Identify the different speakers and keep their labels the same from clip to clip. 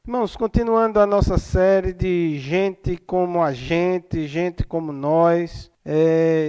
Speaker 1: Irmãos, continuando a nossa série de gente como a gente como nós,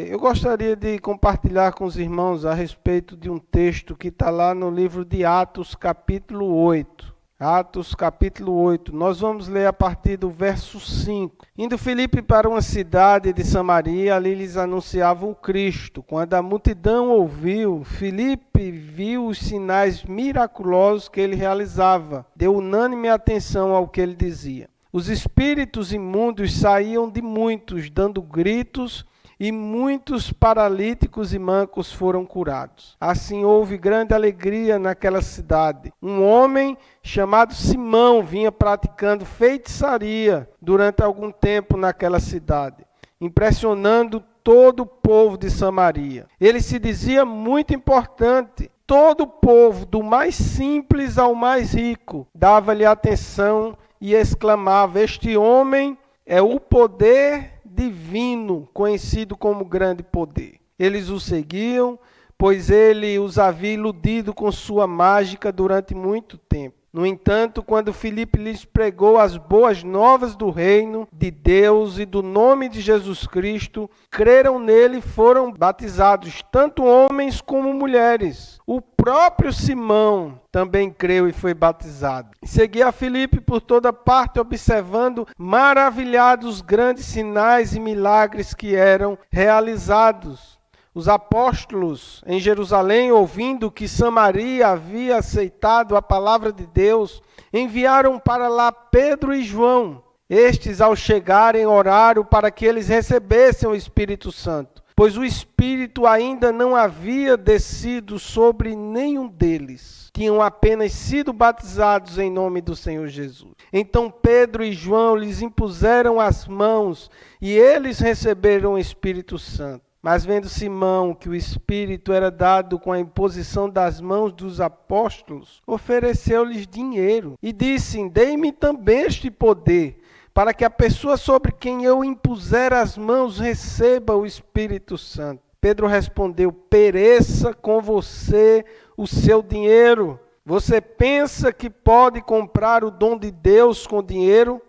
Speaker 1: eu gostaria de compartilhar com os irmãos a respeito de um texto que está lá no livro de Atos, capítulo 8. Atos, capítulo 8. Nós vamos ler a partir do verso 5. Indo Filipe para uma cidade de Samaria, ali lhes anunciava o Cristo. Quando a multidão ouviu, Filipe viu os sinais miraculosos que ele realizava. Deu unânime atenção ao que ele dizia. Os espíritos imundos saíam de muitos, dando gritos, e muitos paralíticos e mancos foram curados. Assim houve grande alegria naquela cidade. Um homem chamado Simão vinha praticando feitiçaria durante algum tempo naquela cidade, impressionando todo o povo de Samaria. Ele se dizia muito importante. Todo o povo, do mais simples ao mais rico, dava-lhe atenção e exclamava: "Este homem é o poder divino, conhecido como grande poder." Eles o seguiam, pois ele os havia iludido com sua mágica durante muito tempo. No entanto, quando Filipe lhes pregou as boas novas do reino de Deus e do nome de Jesus Cristo, creram nele e foram batizados, tanto homens como mulheres. O próprio Simão também creu e foi batizado. Seguia Filipe por toda parte, observando maravilhados os grandes sinais e milagres que eram realizados. Os apóstolos em Jerusalém, ouvindo que Samaria havia aceitado a palavra de Deus, enviaram para lá Pedro e João. Estes, ao chegarem, oraram para que eles recebessem o Espírito Santo, pois o Espírito ainda não havia descido sobre nenhum deles. Tinham apenas sido batizados em nome do Senhor Jesus. Então Pedro e João lhes impuseram as mãos e eles receberam o Espírito Santo. Mas vendo Simão que o Espírito era dado com a imposição das mãos dos apóstolos, ofereceu-lhes dinheiro e disse: "Dei-me também este poder, para que a pessoa sobre quem eu impuser as mãos receba o Espírito Santo." Pedro respondeu: "Pereça com você o seu dinheiro. Você pensa que pode comprar o dom de Deus com dinheiro?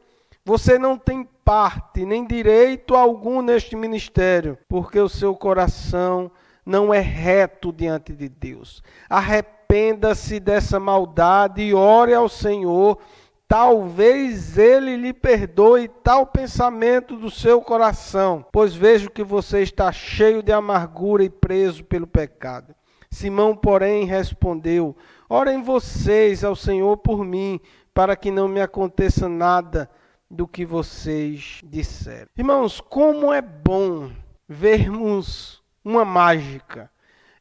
Speaker 1: Você não tem parte nem direito algum neste ministério, porque o seu coração não é reto diante de Deus. Arrependa-se dessa maldade e ore ao Senhor. Talvez Ele lhe perdoe tal pensamento do seu coração, pois vejo que você está cheio de amargura e preso pelo pecado." Simão, porém, respondeu: "Orem vocês ao Senhor por mim, para que não me aconteça nada do que vocês disseram." Irmãos, como é bom vermos uma mágica.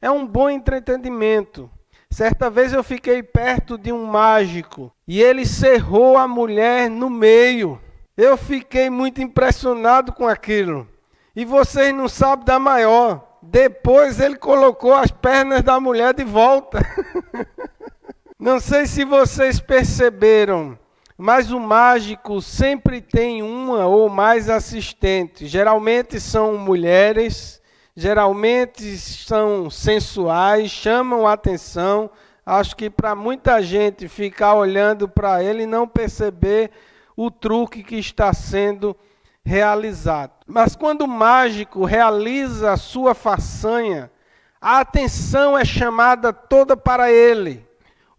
Speaker 1: É um bom entretenimento. Certa vez eu fiquei perto de um mágico e ele cerrou a mulher no meio. Eu fiquei muito impressionado com aquilo. E vocês não sabem da maior. Depois ele colocou as pernas da mulher de volta. Não sei se vocês perceberam, mas o mágico sempre tem uma ou mais assistentes. Geralmente são mulheres, geralmente são sensuais, chamam a atenção. Acho que para muita gente ficar olhando para ele e não perceber o truque que está sendo realizado. Mas quando o mágico realiza a sua façanha, a atenção é chamada toda para ele.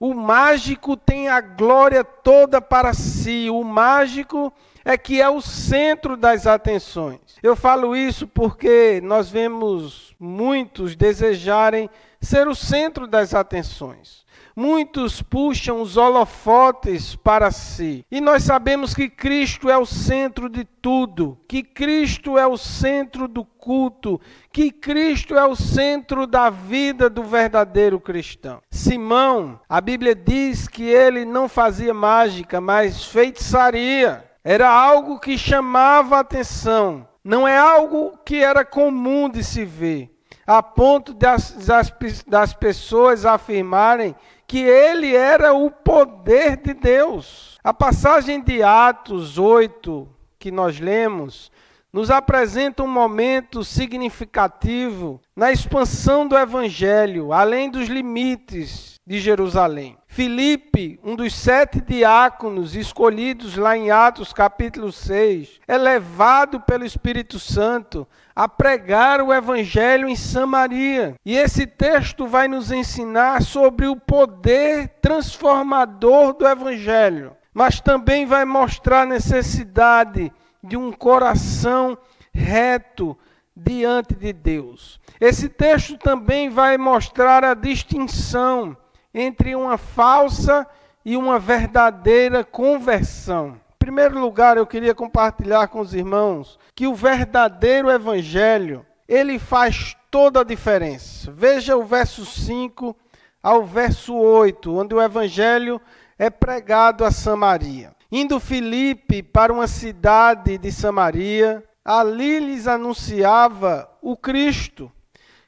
Speaker 1: O mágico tem a glória toda para si. O mágico é que é o centro das atenções. Eu falo isso porque nós vemos muitos desejarem ser o centro das atenções. Muitos puxam os holofotes para si. E nós sabemos que Cristo é o centro de tudo, que Cristo é o centro do culto, que Cristo é o centro da vida do verdadeiro cristão. Simão, a Bíblia diz que ele não fazia mágica, mas feitiçaria. Era algo que chamava a atenção. Não é algo que era comum de se ver, a ponto das pessoas afirmarem que ele era o poder de Deus. A passagem de Atos 8, que nós lemos, nos apresenta um momento significativo na expansão do Evangelho, além dos limites de Jerusalém. Filipe, um dos 7 diáconos escolhidos lá em Atos capítulo 6, é levado pelo Espírito Santo a pregar o Evangelho em Samaria. E esse texto vai nos ensinar sobre o poder transformador do Evangelho, mas também vai mostrar a necessidade de um coração reto diante de Deus. Esse texto também vai mostrar a distinção entre uma falsa e uma verdadeira conversão. Em primeiro lugar, eu queria compartilhar com os irmãos que o verdadeiro evangelho, ele faz toda a diferença. Veja o verso 5 ao verso 8, onde o evangelho é pregado a Samaria. Indo Filipe para uma cidade de Samaria, ali lhes anunciava o Cristo.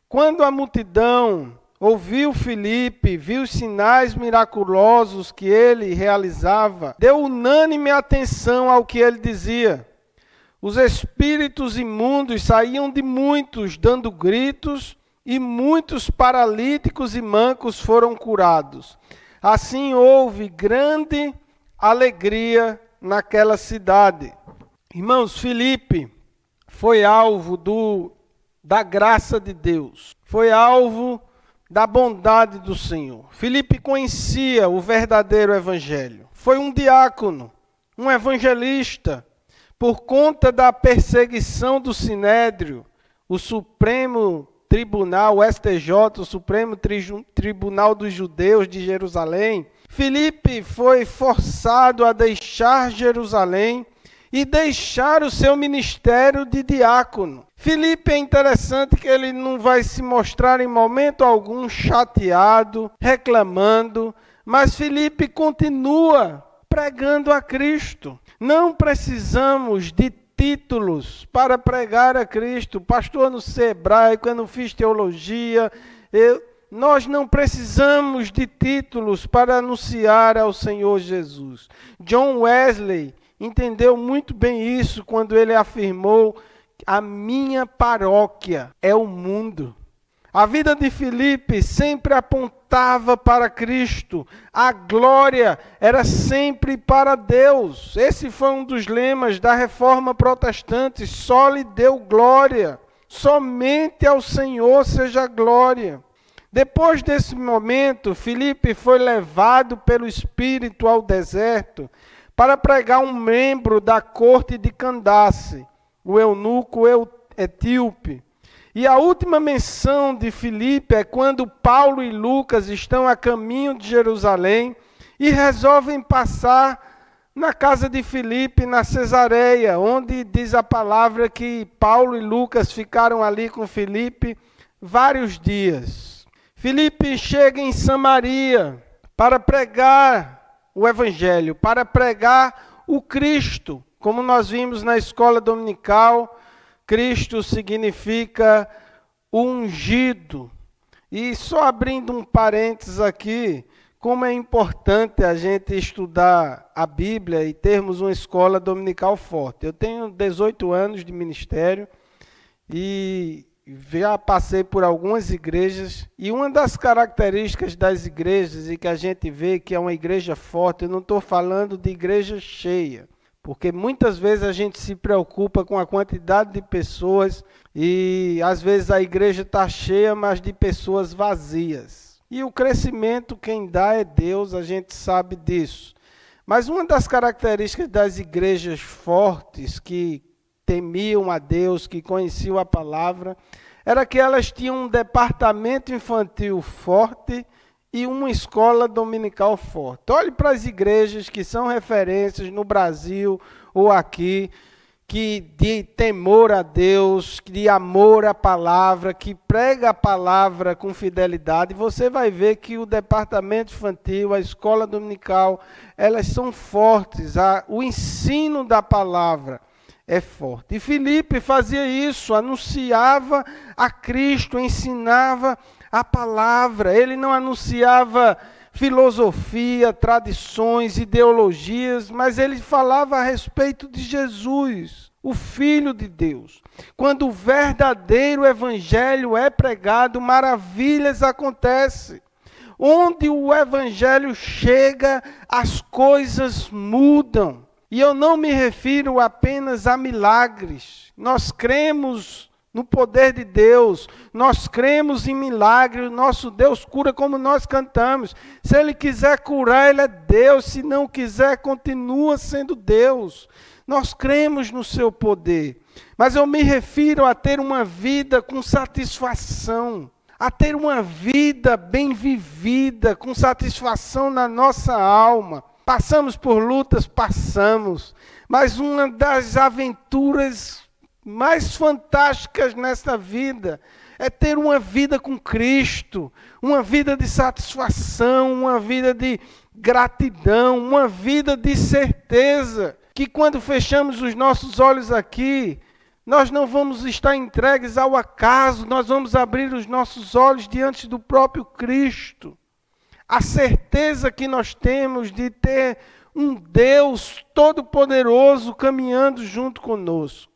Speaker 1: Quando a multidão ouviu Filipe, viu os sinais miraculosos que ele realizava, deu unânime atenção ao que ele dizia. Os espíritos imundos saíam de muitos, dando gritos, e muitos paralíticos e mancos foram curados. Assim houve grande alegria naquela cidade. Irmãos, Filipe foi alvo da graça de Deus, foi alvo da bondade do Senhor. Filipe conhecia o verdadeiro evangelho. Foi um diácono, um evangelista. Por conta da perseguição do Sinédrio, o Supremo Tribunal, o STJ, o Supremo Tribunal dos Judeus de Jerusalém, Filipe foi forçado a deixar Jerusalém e deixar o seu ministério de diácono. Filipe é interessante que ele não vai se mostrar em momento algum chateado, reclamando, mas Filipe continua pregando a Cristo. Não precisamos de títulos para pregar a Cristo. Pastor, eu não sei hebraico, eu não fiz teologia, nós não precisamos de títulos para anunciar ao Senhor Jesus. John Wesley entendeu muito bem isso quando ele afirmou: a minha paróquia é o mundo. A vida de Filipe sempre apontava para Cristo. A glória era sempre para Deus. Esse foi um dos lemas da Reforma Protestante. Só lhe deu glória. Somente ao Senhor seja glória. Depois desse momento, Filipe foi levado pelo Espírito ao deserto para pregar um membro da corte de Candace, o eunuco etíope. E a última menção de Filipe é quando Paulo e Lucas estão a caminho de Jerusalém e resolvem passar na casa de Filipe, na Cesareia, onde diz a palavra que Paulo e Lucas ficaram ali com Filipe vários dias. Filipe chega em Samaria para pregar o Evangelho, para pregar o Cristo. Como nós vimos na escola dominical, Cristo significa ungido. E só abrindo um parênteses aqui, como é importante a gente estudar a Bíblia e termos uma escola dominical forte. Eu tenho 18 anos de ministério e já passei por algumas igrejas, e uma das características das igrejas, e que a gente vê que é uma igreja forte, eu não estou falando de igreja cheia, porque muitas vezes a gente se preocupa com a quantidade de pessoas, e às vezes a igreja está cheia, mas de pessoas vazias. E o crescimento quem dá é Deus, a gente sabe disso. Mas uma das características das igrejas fortes, que temiam a Deus, que conheciam a palavra, era que elas tinham um departamento infantil forte e uma escola dominical forte. Olhe para as igrejas que são referências no Brasil ou aqui, que de temor a Deus, de amor à palavra, que prega a palavra com fidelidade, você vai ver que o departamento infantil, a escola dominical, elas são fortes, o ensino da palavra é forte. E Filipe fazia isso, anunciava a Cristo, ensinava a palavra. Ele não anunciava filosofia, tradições, ideologias, mas ele falava a respeito de Jesus. o Filho de Deus. Quando o verdadeiro evangelho é pregado, maravilhas acontecem. Onde o evangelho chega, as coisas mudam. E eu não me refiro apenas a milagres. Nós cremos no poder de Deus, nós cremos em milagre, o nosso Deus cura como nós cantamos. Se Ele quiser curar, Ele é Deus, se não quiser, continua sendo Deus. Nós cremos no seu poder, mas eu me refiro a ter uma vida com satisfação, a ter uma vida bem vivida, com satisfação na nossa alma. Passamos por lutas, passamos, mas uma das aventuras mais fantásticas nesta vida é ter uma vida com Cristo, uma vida de satisfação, uma vida de gratidão, uma vida de certeza que quando fechamos os nossos olhos aqui, nós não vamos estar entregues ao acaso, nós vamos abrir os nossos olhos diante do próprio Cristo. A certeza que nós temos de ter um Deus todo-poderoso caminhando junto conosco.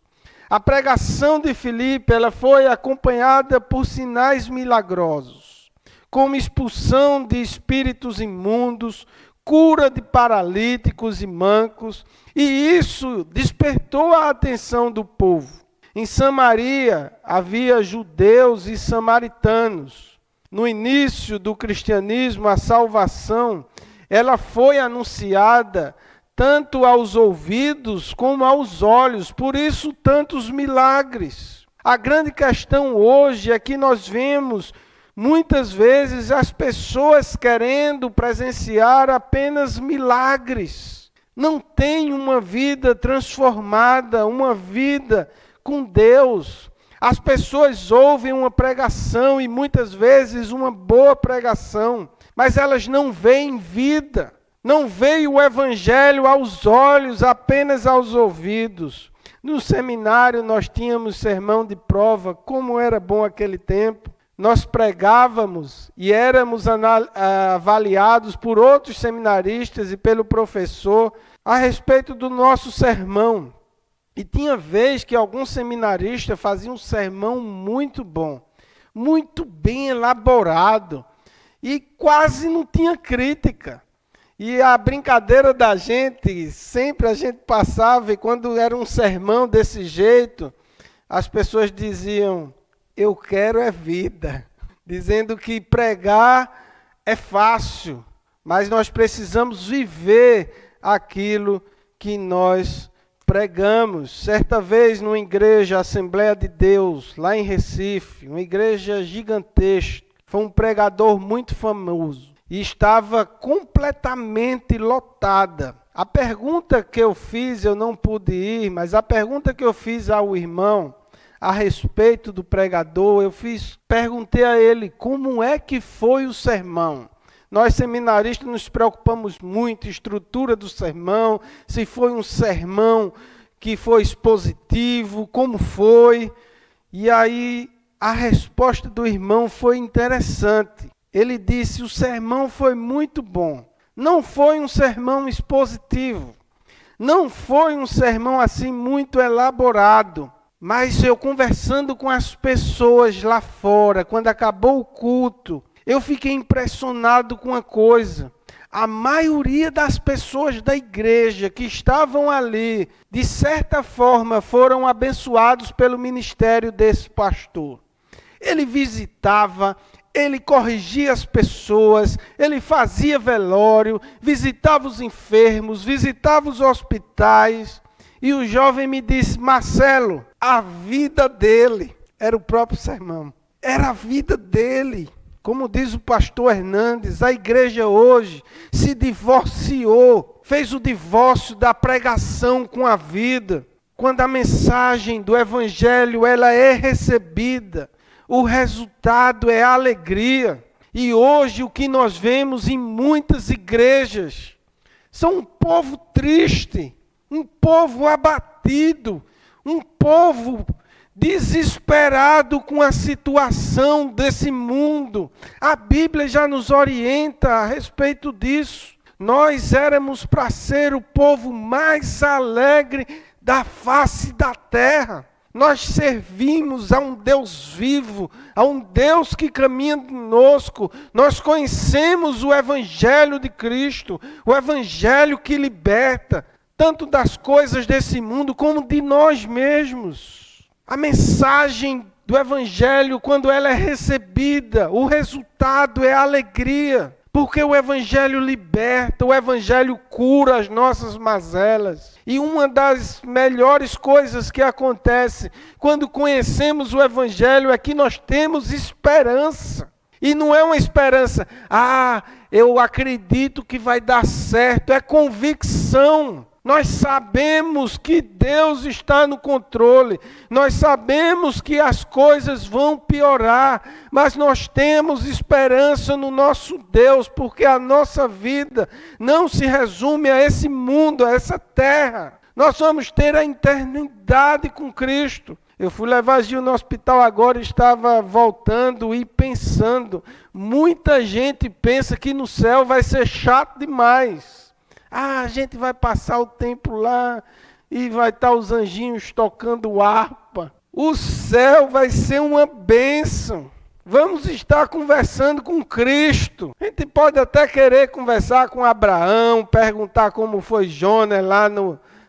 Speaker 1: A pregação de Filipe, ela foi acompanhada por sinais milagrosos, como expulsão de espíritos imundos, cura de paralíticos e mancos, e isso despertou a atenção do povo. Em Samaria havia judeus e samaritanos. No início do cristianismo, a salvação, ela foi anunciada tanto aos ouvidos como aos olhos, por isso tantos milagres. A grande questão hoje é que nós vemos muitas vezes as pessoas querendo presenciar apenas milagres. Não tem uma vida transformada, uma vida com Deus. As pessoas ouvem uma pregação e muitas vezes uma boa pregação, mas elas não veem vida. Não veio o evangelho aos olhos, apenas aos ouvidos. No seminário nós tínhamos sermão de prova, como era bom aquele tempo. Nós pregávamos e éramos avaliados por outros seminaristas e pelo professor a respeito do nosso sermão. E tinha vez que algum seminarista fazia um sermão muito bom, muito bem elaborado, e quase não tinha crítica. E a brincadeira da gente, sempre a gente passava, e quando era um sermão desse jeito, as pessoas diziam, eu quero é vida. Dizendo que pregar é fácil, mas nós precisamos viver aquilo que nós pregamos. Certa vez, numa igreja, Assembleia de Deus, lá em Recife, uma igreja gigantesca, foi um pregador muito famoso. E estava completamente lotada. A pergunta que eu fiz, eu não pude ir, mas a pergunta que eu fiz ao irmão, a respeito do pregador, perguntei a ele, como é que foi o sermão? Nós seminaristas nos preocupamos muito, estrutura do sermão, se foi um sermão que foi expositivo, como foi. E aí a resposta do irmão foi interessante. Ele disse, o sermão foi muito bom. Não foi um sermão expositivo. Não foi um sermão assim muito elaborado. Mas eu conversando com as pessoas lá fora, quando acabou o culto, eu fiquei impressionado com uma coisa. A maioria das pessoas da igreja que estavam ali, de certa forma, foram abençoados pelo ministério desse pastor. Ele visitava, ele corrigia as pessoas, ele fazia velório, visitava os enfermos, visitava os hospitais. E o jovem me disse, Marcelo, a vida dele era o próprio sermão. Era a vida dele. Como diz o pastor Hernandes, a igreja hoje se divorciou, fez o divórcio da pregação com a vida. Quando a mensagem do evangelho ela é recebida, o resultado é alegria. E hoje o que nós vemos em muitas igrejas são um povo triste, um povo abatido, um povo desesperado com a situação desse mundo. A Bíblia já nos orienta a respeito disso. Nós éramos para ser o povo mais alegre da face da terra. Nós servimos a um Deus vivo, a um Deus que caminha conosco. Nós conhecemos o Evangelho de Cristo, o Evangelho que liberta, tanto das coisas desse mundo como de nós mesmos. A mensagem do Evangelho, quando ela é recebida, o resultado é alegria. Porque o Evangelho liberta, o Evangelho cura as nossas mazelas. E uma das melhores coisas que acontece quando conhecemos o Evangelho é que nós temos esperança. E não é uma esperança, eu acredito que vai dar certo, é convicção. Nós sabemos que Deus está no controle, nós sabemos que as coisas vão piorar, mas nós temos esperança no nosso Deus, porque a nossa vida não se resume a esse mundo, a essa terra. Nós vamos ter a eternidade com Cristo. Eu fui levar Gil no hospital agora e estava voltando e pensando, muita gente pensa que no céu vai ser chato demais. A gente vai passar o tempo lá e vai estar os anjinhos tocando harpa. O céu vai ser uma bênção. Vamos estar conversando com Cristo. A gente pode até querer conversar com Abraão, perguntar como foi Jonas lá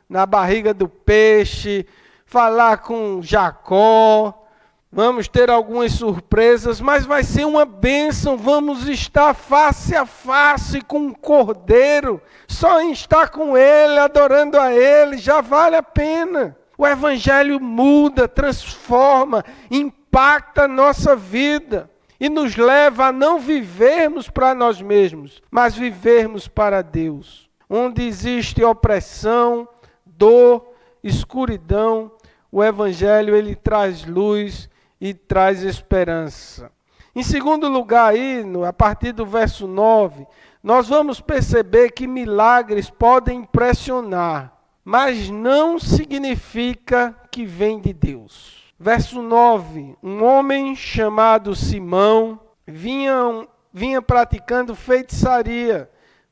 Speaker 1: na barriga do peixe, falar com Jacó. Vamos ter algumas surpresas, mas vai ser uma bênção. Vamos estar face a face com o Cordeiro. Só em estar com Ele, adorando a Ele, já vale a pena. O Evangelho muda, transforma, impacta a nossa vida e nos leva a não vivermos para nós mesmos, mas vivermos para Deus. Onde existe opressão, dor, escuridão, o Evangelho ele traz luz e traz esperança. Em segundo lugar, aí, a partir do verso 9, nós vamos perceber que milagres podem impressionar, mas não significa que vem de Deus. Verso 9, um homem chamado Simão vinha praticando feitiçaria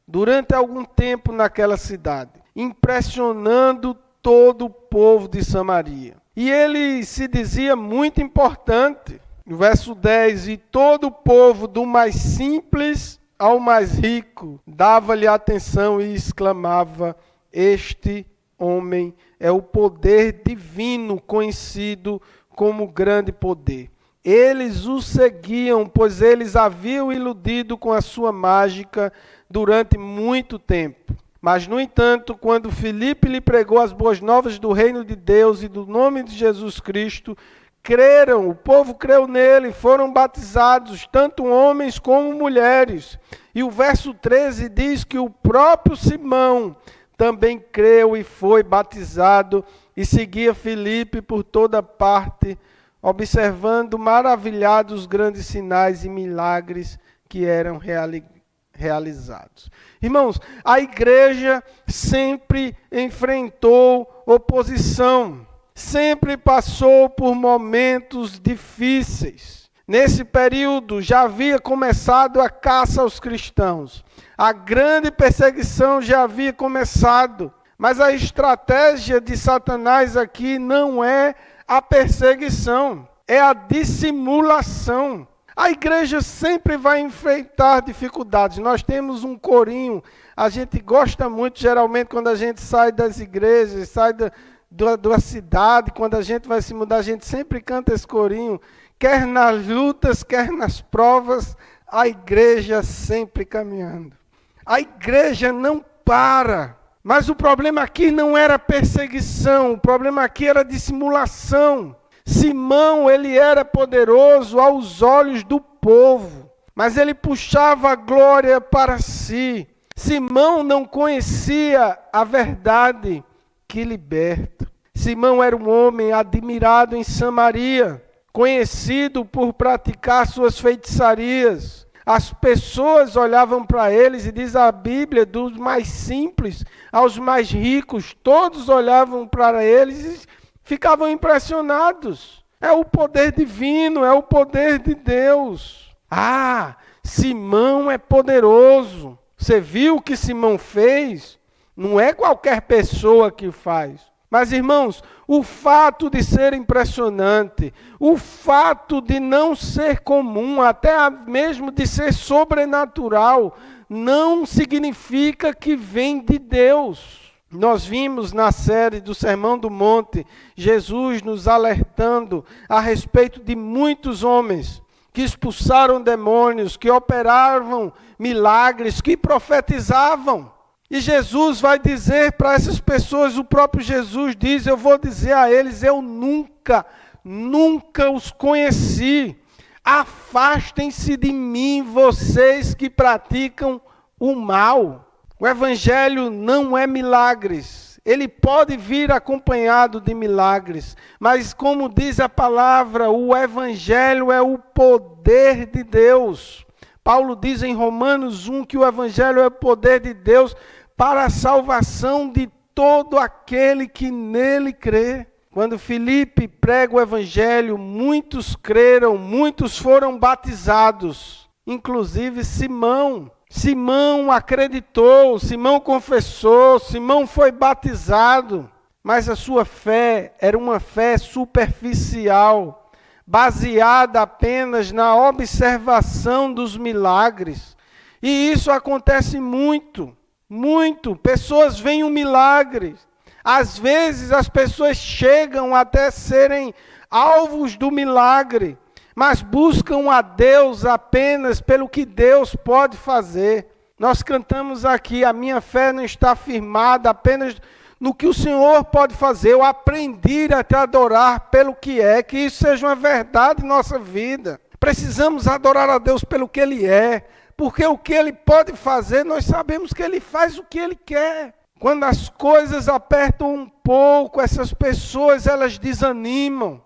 Speaker 1: durante algum tempo naquela cidade, impressionando todo o povo de Samaria. E ele se dizia muito importante. No verso 10, e todo o povo, do mais simples ao mais rico, dava-lhe atenção e exclamava, este homem é o poder divino conhecido como grande poder. Eles o seguiam, pois eles haviam iludido com a sua mágica durante muito tempo. Mas, no entanto, quando Filipe lhe pregou as boas novas do reino de Deus e do nome de Jesus Cristo, creram, o povo creu nele, foram batizados, tanto homens como mulheres. E o verso 13 diz que o próprio Simão também creu e foi batizado e seguia Filipe por toda parte, observando maravilhados os grandes sinais e milagres que eram realizados. Irmãos, a igreja sempre enfrentou oposição, sempre passou por momentos difíceis. Nesse período já havia começado a caça aos cristãos. A grande perseguição já havia começado. Mas a estratégia de Satanás aqui não é a perseguição, é a dissimulação. A igreja sempre vai enfrentar dificuldades. Nós temos um corinho, a gente gosta muito, geralmente, quando a gente sai das igrejas, sai da cidade, quando a gente vai se mudar, a gente sempre canta esse corinho. Quer nas lutas, quer nas provas, a igreja sempre caminhando. A igreja não para. Mas o problema aqui não era perseguição, o problema aqui era dissimulação. Simão, ele era poderoso aos olhos do povo, mas ele puxava a glória para si. Simão não conhecia a verdade que liberta. Simão era um homem admirado em Samaria, conhecido por praticar suas feitiçarias. As pessoas olhavam para eles e diz a Bíblia, dos mais simples aos mais ricos, todos olhavam para eles e ficavam impressionados. É o poder divino, é o poder de Deus. Simão é poderoso. Você viu o que Simão fez? Não é qualquer pessoa que faz. Mas, irmãos, o fato de ser impressionante, o fato de não ser comum, até mesmo de ser sobrenatural, não significa que vem de Deus. Nós vimos na série do Sermão do Monte, Jesus nos alertando a respeito de muitos homens que expulsaram demônios, que operavam milagres, que profetizavam. E Jesus vai dizer para essas pessoas, o próprio Jesus diz, eu vou dizer a eles, eu nunca os conheci. Afastem-se de mim, vocês que praticam o mal. O evangelho não é milagres. Ele pode vir acompanhado de milagres, mas como diz a palavra, o evangelho é o poder de Deus. Paulo diz em Romanos 1 que o evangelho é o poder de Deus para a salvação de todo aquele que nele crê. Quando Filipe prega o evangelho, muitos creram, muitos foram batizados, inclusive Simão. Simão acreditou, Simão confessou, Simão foi batizado, mas a sua fé era uma fé superficial, baseada apenas na observação dos milagres. E isso acontece muito. Pessoas veem um milagre. Às vezes as pessoas chegam até serem alvos do milagre, mas buscam a Deus apenas pelo que Deus pode fazer. Nós cantamos aqui, a minha fé não está firmada apenas no que o Senhor pode fazer. Eu aprendi a te adorar pelo que é, que isso seja uma verdade em nossa vida. Precisamos adorar a Deus pelo que Ele é, porque o que Ele pode fazer, nós sabemos que Ele faz o que Ele quer. Quando as coisas apertam um pouco, essas pessoas, elas desanimam,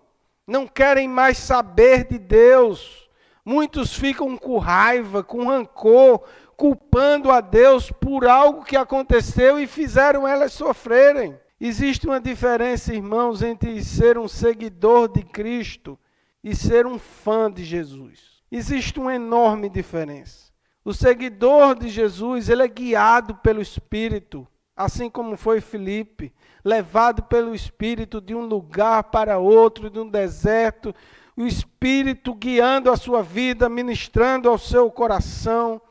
Speaker 1: não querem mais saber de Deus. Muitos ficam com raiva, com rancor, culpando a Deus por algo que aconteceu e fizeram elas sofrerem. Existe uma diferença, irmãos, entre ser um seguidor de Cristo e ser um fã de Jesus. Existe uma enorme diferença. O seguidor de Jesus, ele é guiado pelo Espírito, assim como foi Filipe, levado pelo Espírito de um lugar para outro, de um deserto, o Espírito guiando a sua vida, ministrando ao seu coração,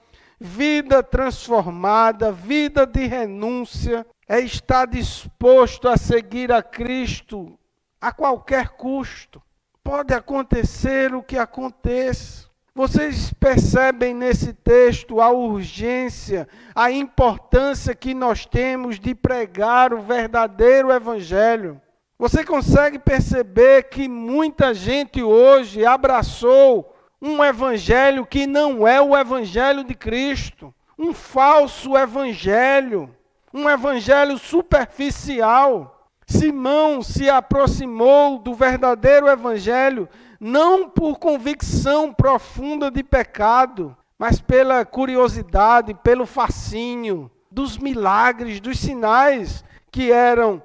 Speaker 1: vida transformada, vida de renúncia, é estar disposto a seguir a Cristo a qualquer custo. Pode acontecer o que aconteça. Vocês percebem nesse texto a urgência, a importância que nós temos de pregar o verdadeiro evangelho. Você consegue perceber que muita gente hoje abraçou um evangelho que não é o evangelho de Cristo, um falso evangelho, um evangelho superficial. Simão se aproximou do verdadeiro evangelho não por convicção profunda de pecado, mas pela curiosidade, pelo fascínio dos milagres, dos sinais que eram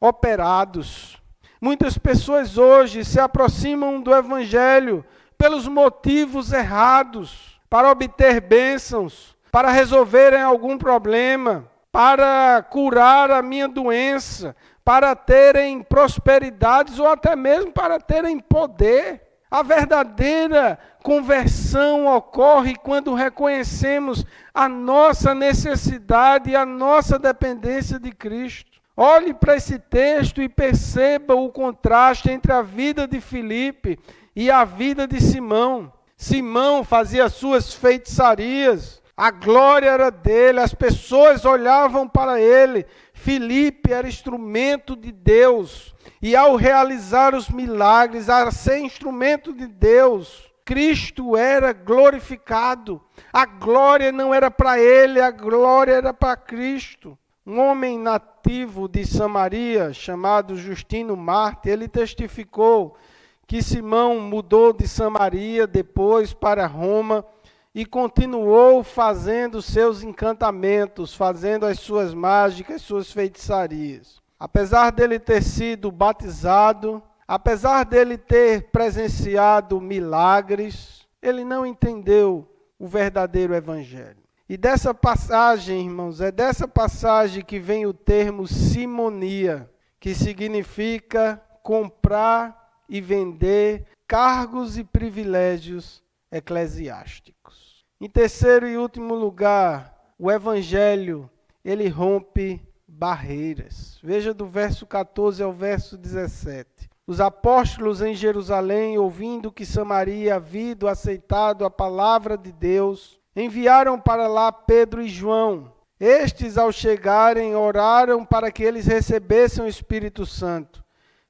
Speaker 1: operados. Muitas pessoas hoje se aproximam do evangelho pelos motivos errados, para obter bênçãos, para resolverem algum problema, para curar a minha doença, para terem prosperidades ou até mesmo para terem poder. A verdadeira conversão ocorre quando reconhecemos a nossa necessidade e a nossa dependência de Cristo. Olhe para esse texto e perceba o contraste entre a vida de Filipe e a vida de Simão. Simão fazia suas feitiçarias, a glória era dele, as pessoas olhavam para ele. Filipe era instrumento de Deus, e ao realizar os milagres, a ser instrumento de Deus, Cristo era glorificado. A glória não era para ele, a glória era para Cristo. Um homem nativo de Samaria, chamado Justino Marte, ele testificou que Simão mudou de Samaria depois para Roma e continuou fazendo seus encantamentos, fazendo as suas mágicas, suas feitiçarias. Apesar dele ter sido batizado, apesar dele ter presenciado milagres, ele não entendeu o verdadeiro evangelho. E dessa passagem, irmãos, é dessa passagem que vem o termo simonia, que significa comprar e vender cargos e privilégios eclesiásticos. Em terceiro e último lugar, o evangelho, ele rompe barreiras. Veja do verso 14 ao verso 17. Os apóstolos em Jerusalém, ouvindo que Samaria havia aceitado a palavra de Deus, enviaram para lá Pedro e João. Estes, ao chegarem, oraram para que eles recebessem o Espírito Santo,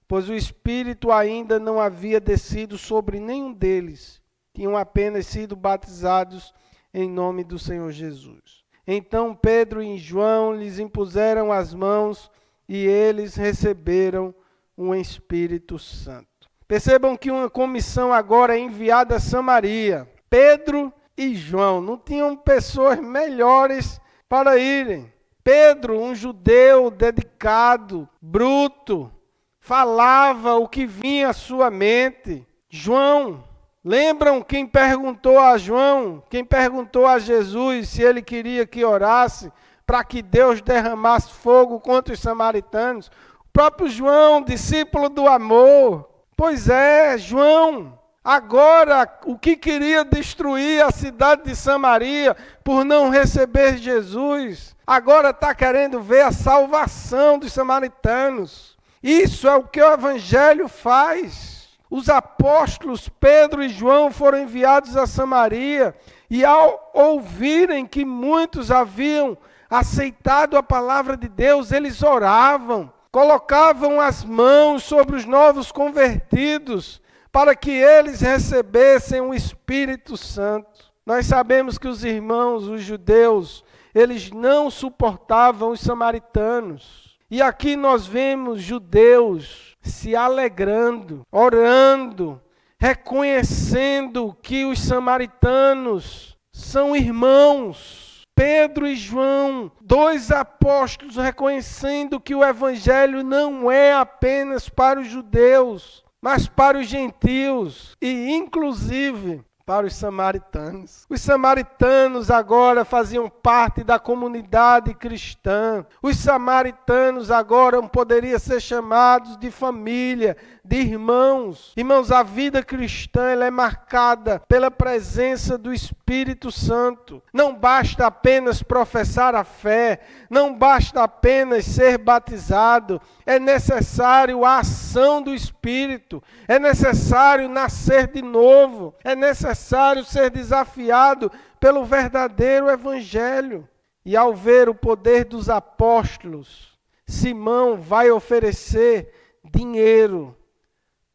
Speaker 1: pois o Espírito ainda não havia descido sobre nenhum deles. Tinham apenas sido batizados em nome do Senhor Jesus. Então Pedro e João lhes impuseram as mãos e eles receberam um Espírito Santo. Percebam que uma comissão agora é enviada a Samaria. Pedro e João não tinham pessoas melhores para irem. Pedro, um judeu dedicado, bruto, falava o que vinha à sua mente. João, lembram quem perguntou a João, quem perguntou a Jesus se ele queria que orasse para que Deus derramasse fogo contra os samaritanos? O próprio João, discípulo do amor. Pois é, João, agora o que queria destruir a cidade de Samaria por não receber Jesus, agora está querendo ver a salvação dos samaritanos. Isso é o que o evangelho faz. Os apóstolos Pedro e João foram enviados a Samaria e ao ouvirem que muitos haviam aceitado a palavra de Deus, eles oravam, colocavam as mãos sobre os novos convertidos para que eles recebessem o Espírito Santo. Nós sabemos que os irmãos, os judeus, eles não suportavam os samaritanos. E aqui nós vemos judeus se alegrando, orando, reconhecendo que os samaritanos são irmãos. Pedro e João, dois apóstolos, reconhecendo que o evangelho não é apenas para os judeus, mas para os gentios e inclusive para os samaritanos. Os samaritanos agora faziam parte da comunidade cristã. Os samaritanos agora poderiam ser chamados de família, de irmãos. Irmãos, a vida cristã ela é marcada pela presença do Espírito Santo. Não basta apenas professar a fé, não basta apenas ser batizado. É necessário a ação do Espírito, é necessário nascer de novo, é necessário ser desafiado pelo verdadeiro Evangelho. E ao ver o poder dos apóstolos, Simão vai oferecer dinheiro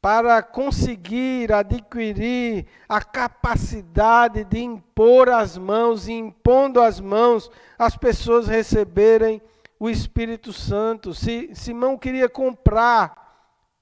Speaker 1: para conseguir adquirir a capacidade de impor as mãos e impondo as mãos, as pessoas receberem o Espírito Santo. Simão queria comprar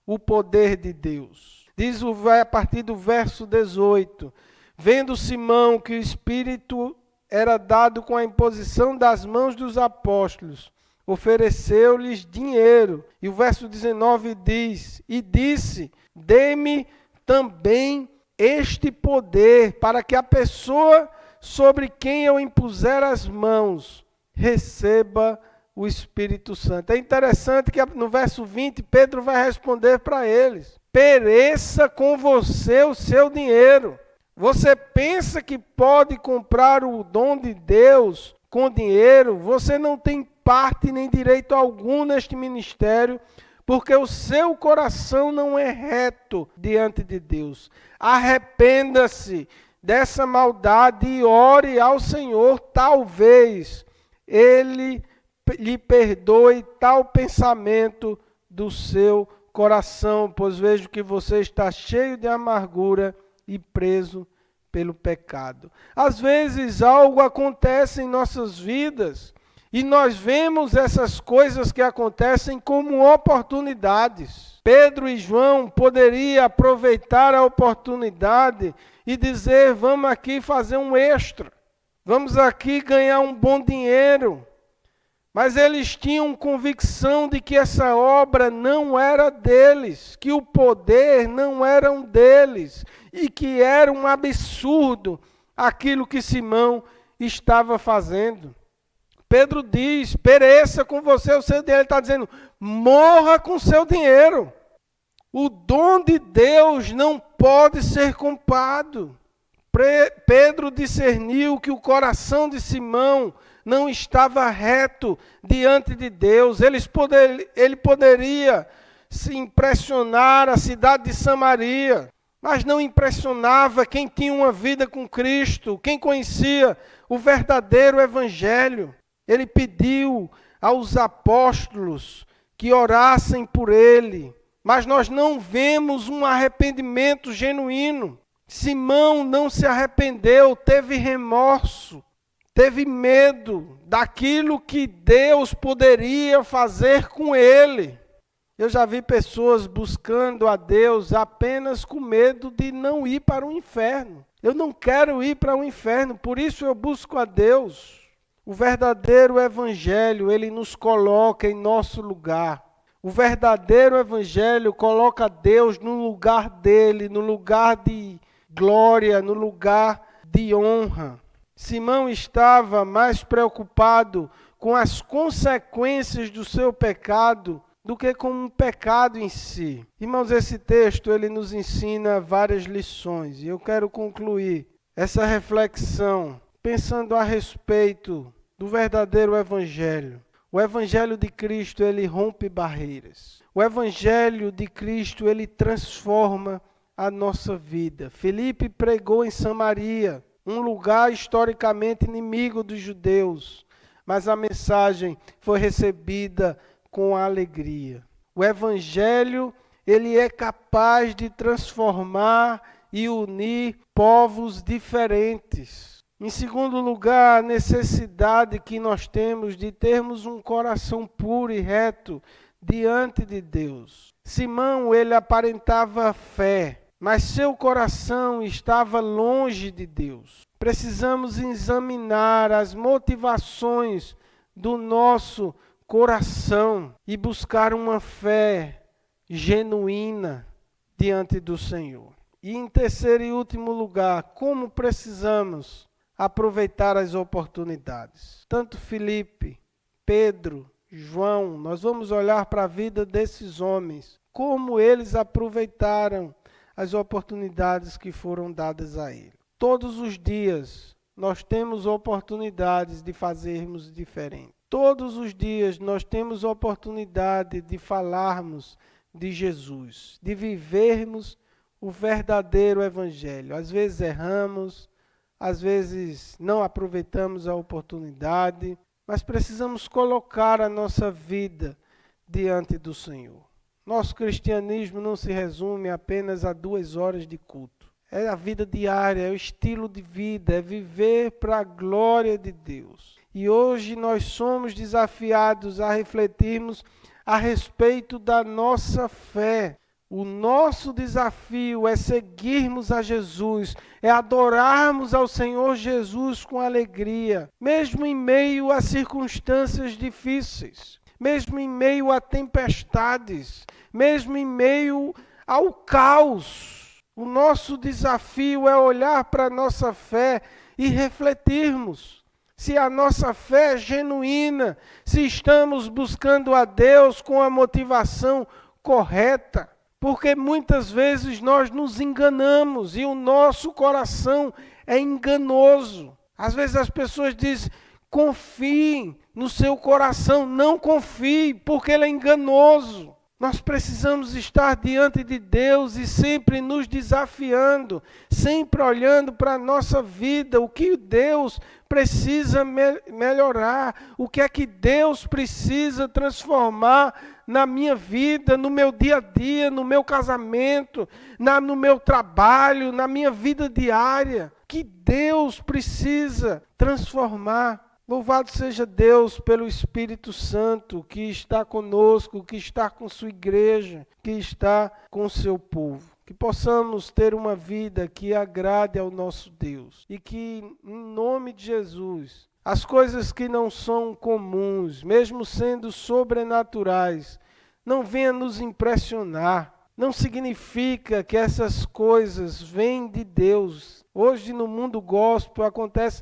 Speaker 1: o poder de Deus. Diz a partir do verso 18, vendo Simão que o Espírito era dado com a imposição das mãos dos apóstolos, ofereceu-lhes dinheiro. E o verso 19 diz, e disse, dê-me também este poder, para que a pessoa sobre quem eu impuser as mãos receba o Espírito Santo. É interessante que no verso 20, Pedro vai responder para eles, pereça com você o seu dinheiro. Você pensa que pode comprar o dom de Deus com dinheiro? Você não tem parte nem direito algum neste ministério, porque o seu coração não é reto diante de Deus. Arrependa-se dessa maldade e ore ao Senhor, talvez Ele lhe perdoe tal pensamento do seu coração, pois vejo que você está cheio de amargura e preso pelo pecado. Às vezes algo acontece em nossas vidas e nós vemos essas coisas que acontecem como oportunidades. Pedro e João poderiam aproveitar a oportunidade e dizer, vamos aqui fazer um extra, vamos aqui ganhar um bom dinheiro. Mas eles tinham convicção de que essa obra não era deles, que o poder não era deles e que era um absurdo aquilo que Simão estava fazendo. Pedro diz, pereça com você o seu dinheiro. Ele está dizendo, morra com seu dinheiro. O dom de Deus não pode ser comprado. Pedro discerniu que o coração de Simão não estava reto diante de Deus. Ele poderia se impressionar a cidade de Samaria, mas não impressionava quem tinha uma vida com Cristo, quem conhecia o verdadeiro evangelho. Ele pediu aos apóstolos que orassem por ele, mas nós não vemos um arrependimento genuíno. Simão não se arrependeu, teve remorso, teve medo daquilo que Deus poderia fazer com ele. Eu já vi pessoas buscando a Deus apenas com medo de não ir para o inferno. Eu não quero ir para o inferno, por isso eu busco a Deus. O verdadeiro evangelho, ele nos coloca em nosso lugar. O verdadeiro evangelho coloca Deus no lugar dele, no lugar de glória, no lugar de honra. Simão estava mais preocupado com as consequências do seu pecado do que com um pecado em si. Irmãos, esse texto ele nos ensina várias lições e eu quero concluir essa reflexão pensando a respeito do verdadeiro evangelho. O evangelho de Cristo, ele rompe barreiras. O evangelho de Cristo, ele transforma a nossa vida. Filipe pregou em Samaria, um lugar historicamente inimigo dos judeus, mas a mensagem foi recebida com alegria. O evangelho, ele é capaz de transformar e unir povos diferentes. Em segundo lugar, a necessidade que nós temos de termos um coração puro e reto diante de Deus. Simão, ele aparentava fé, mas seu coração estava longe de Deus. Precisamos examinar as motivações do nosso coração e buscar uma fé genuína diante do Senhor. E em terceiro e último lugar, como precisamos aproveitar as oportunidades. Tanto Filipe, Pedro, João, nós vamos olhar para a vida desses homens, como eles aproveitaram as oportunidades que foram dadas a ele. Todos os dias nós temos oportunidades de fazermos diferente. Todos os dias nós temos oportunidade de falarmos de Jesus, de vivermos o verdadeiro evangelho. Às vezes erramos, às vezes não aproveitamos a oportunidade, mas precisamos colocar a nossa vida diante do Senhor. Nosso cristianismo não se resume apenas a 2 horas de culto. É a vida diária, é o estilo de vida, é viver para a glória de Deus. E hoje nós somos desafiados a refletirmos a respeito da nossa fé. O nosso desafio é seguirmos a Jesus, é adorarmos ao Senhor Jesus com alegria, mesmo em meio a circunstâncias difíceis, mesmo em meio a tempestades, mesmo em meio ao caos. O nosso desafio é olhar para a nossa fé e refletirmos se a nossa fé é genuína, se estamos buscando a Deus com a motivação correta. Porque muitas vezes nós nos enganamos e o nosso coração é enganoso. Às vezes as pessoas dizem, confie no seu coração. Não confie, porque ele é enganoso. Nós precisamos estar diante de Deus e sempre nos desafiando, sempre olhando para a nossa vida, o que Deus precisa melhorar, o que é que Deus precisa transformar na minha vida, no meu dia a dia, no meu casamento, no meu trabalho, na minha vida diária, que Deus precisa transformar. Louvado seja Deus pelo Espírito Santo que está conosco, que está com sua igreja, que está com seu povo. Que possamos ter uma vida que agrade ao nosso Deus e que, em nome de Jesus, as coisas que não são comuns, mesmo sendo sobrenaturais, não venham nos impressionar. Não significa que essas coisas vêm de Deus. Hoje no mundo gospel acontece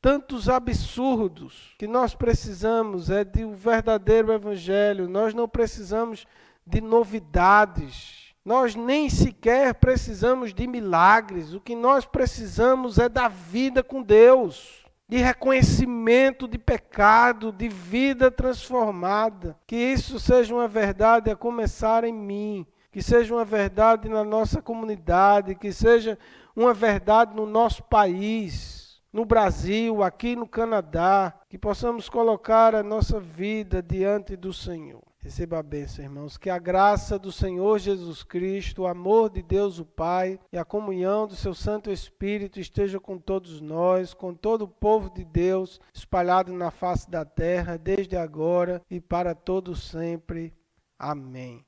Speaker 1: tantos absurdos. Que nós precisamos é de um verdadeiro evangelho. Nós não precisamos de novidades. Nós nem sequer precisamos de milagres. O que nós precisamos é da vida com Deus, de reconhecimento de pecado, de vida transformada. Que isso seja uma verdade a começar em mim, que seja uma verdade na nossa comunidade, que seja uma verdade no nosso país, no Brasil, aqui no Canadá, que possamos colocar a nossa vida diante do Senhor. Receba a bênção, irmãos. Que a graça do Senhor Jesus Cristo, o amor de Deus o Pai e a comunhão do seu Santo Espírito esteja com todos nós, com todo o povo de Deus espalhado na face da terra, desde agora e para todo sempre. Amém.